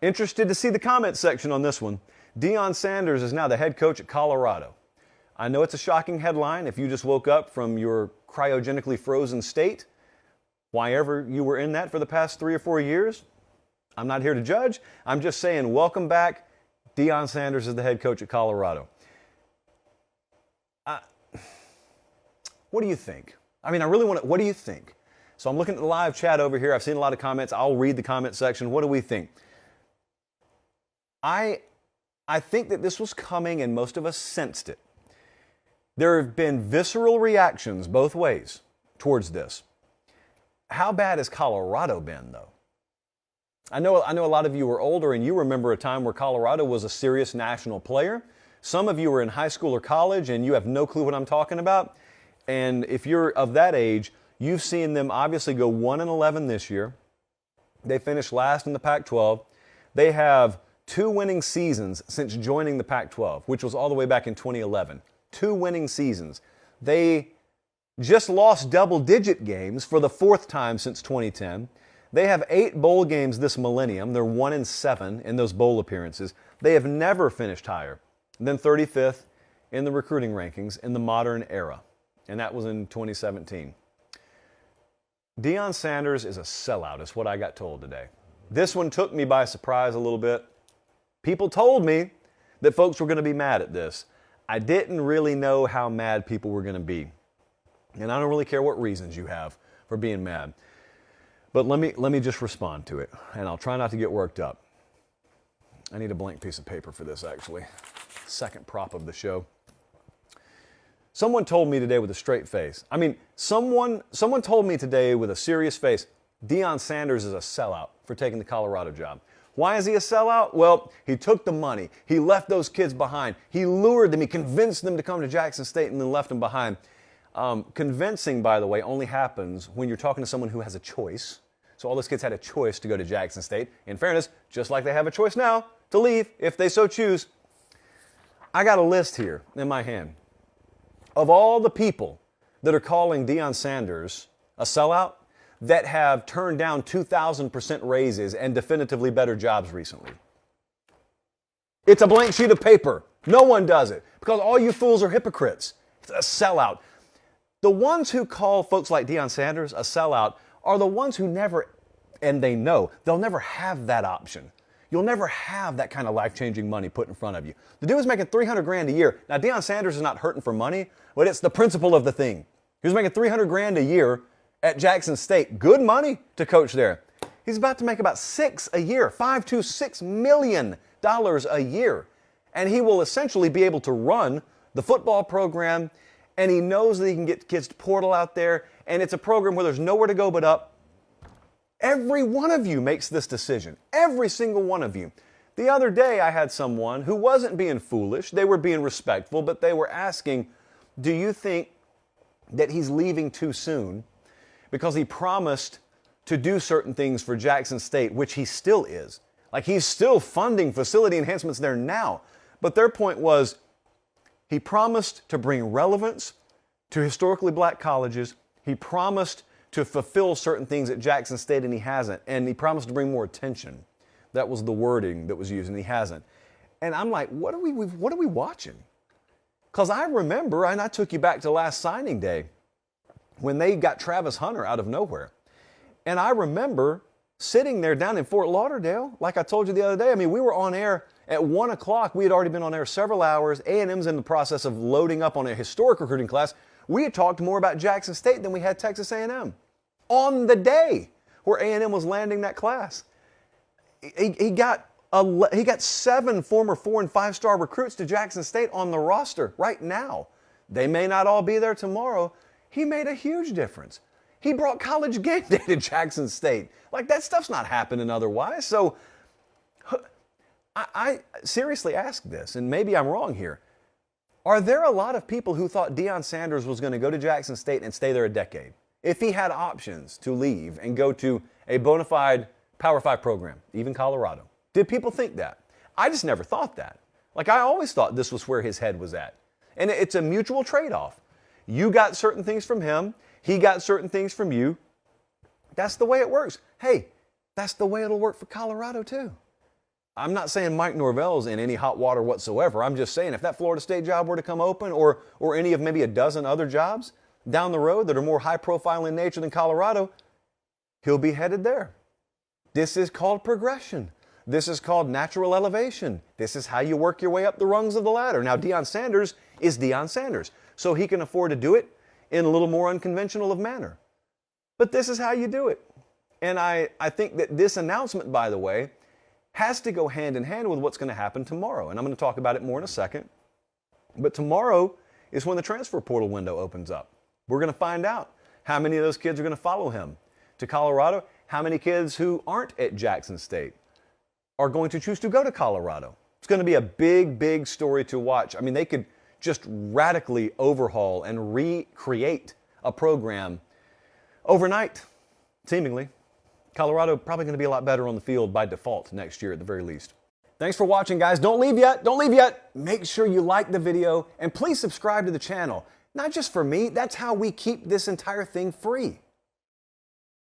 Interested to see the comment section on this one. Deion Sanders is now the head coach at Colorado. I know it's a shocking headline if you just woke up from your cryogenically frozen state. Why ever you were in that for the past 3 or 4 years, I'm not here to judge. I'm just saying, welcome back. Deion Sanders is the head coach at Colorado. What do you think? I mean, I really want to, what do you think? So I'm looking at the live chat over here. I've seen a lot of comments. I'll read the comment section. What do we think? I think that this was coming and most of us sensed it. There have been visceral reactions both ways towards this. How bad has Colorado been, though? I know a lot of you are older and you remember a time where Colorado was a serious national player. Some of you are in high school or college and you have no clue what I'm talking about. And if you're of that age, you've seen them obviously go 1-11 this year. They finished last in the Pac-12. They have 2 winning seasons since joining the Pac-12, which was all the way back in 2011. 2 winning seasons. They just lost double-digit games for the 4th time since 2010. They have 8 bowl games this millennium. They're 1-7 in those bowl appearances. They have never finished higher than 35th in the recruiting rankings in the modern era. And that was in 2017. Deion Sanders is a sellout, is what I got told today. This one took me by surprise a little bit. People told me that folks were going to be mad at this. I didn't really know how mad people were going to be. And I don't really care what reasons you have for being mad. But let me just respond to it, and I'll try not to get worked up. I need a blank piece of paper for this, actually. Second prop of the show. Someone told me today with a straight face. I mean, someone told me today with a serious face, Deion Sanders is a sellout for taking the Colorado job. Why is he a sellout? Well, he took the money. He left those kids behind. He lured them. He convinced them to come to Jackson State and then left them behind. Convincing, by the way, only happens when you're talking to someone who has a choice. So all those kids had a choice to go to Jackson State. In fairness, just like they have a choice now to leave if they so choose. I got a list here in my hand of all the people that are calling Deion Sanders a sellout that have turned down 2,000% raises and definitively better jobs recently. It's a blank sheet of paper. No one does it because all you fools are hypocrites. It's a sellout. The ones who call folks like Deion Sanders a sellout are the ones who never, and they know, they'll never have that option. You'll never have that kind of life-changing money put in front of you. The dude was making $300,000 a year. Now, Deion Sanders is not hurting for money, but it's the principle of the thing. He was making $300,000 a year at Jackson State. Good money to coach there. He's about to make about $6 a year, $5 to $6 million a year. And he will essentially be able to run the football program, and he knows that he can get kids to portal out there, and it's a program where there's nowhere to go but up. Every one of you makes this decision. Every single one of you. The other day I had someone who wasn't being foolish. They were being respectful, but they were asking, do you think that he's leaving too soon because he promised to do certain things for Jackson State, which he still is. Like he's still funding facility enhancements there now. But their point was he promised to bring relevance to historically black colleges. He promised to fulfill certain things at Jackson State, and he hasn't. And he promised to bring more attention. That was the wording that was used, and he hasn't. And I'm like, what are we watching? Because I remember, and I took you back to last signing day, when they got Travis Hunter out of nowhere. And I remember sitting there down in Fort Lauderdale, like I told you the other day. I mean, we were on air at 1 o'clock. We had already been on air several hours. A&M's in the process of loading up on a historic recruiting class. We had talked more about Jackson State than we had Texas A&M on the day where A&M was landing that class. He got 7 former 4- and 5-star recruits to Jackson State on the roster right now. They may not all be there tomorrow. He made a huge difference. He brought College Game Day to Jackson State. Like, that stuff's not happening otherwise. So I seriously ask this, and maybe I'm wrong here. Are there a lot of people who thought Deion Sanders was going to go to Jackson State and stay there a decade? If he had options to leave and go to a bona fide Power 5 program, even Colorado. Did people think that? I just never thought that. Like, I always thought this was where his head was at. And it's a mutual trade-off. You got certain things from him. He got certain things from you. That's the way it works. Hey, that's the way it'll work for Colorado too. I'm not saying Mike Norvell's in any hot water whatsoever. I'm just saying if that Florida State job were to come open, or any of maybe a dozen other jobs down the road that are more high profile in nature than Colorado, he'll be headed there. This is called progression. This is called natural elevation. This is how you work your way up the rungs of the ladder. Now, Deion Sanders is Deion Sanders, so he can afford to do it in a little more unconventional of manner. But this is how you do it. And I think that this announcement, by the way, has to go hand in hand with what's going to happen tomorrow. And I'm going to talk about it more in a second. But tomorrow is when the transfer portal window opens up. We're going to find out how many of those kids are going to follow him to Colorado, how many kids who aren't at Jackson State are going to choose to go to Colorado. It's going to be a big, big story to watch. I mean, they could just radically overhaul and recreate a program overnight, seemingly. Colorado probably going to be a lot better on the field by default next year at the very least. Thanks for watching, guys. Don't leave yet. Don't leave yet. Make sure you like the video and please subscribe to the channel. Not just for me, that's how we keep this entire thing free.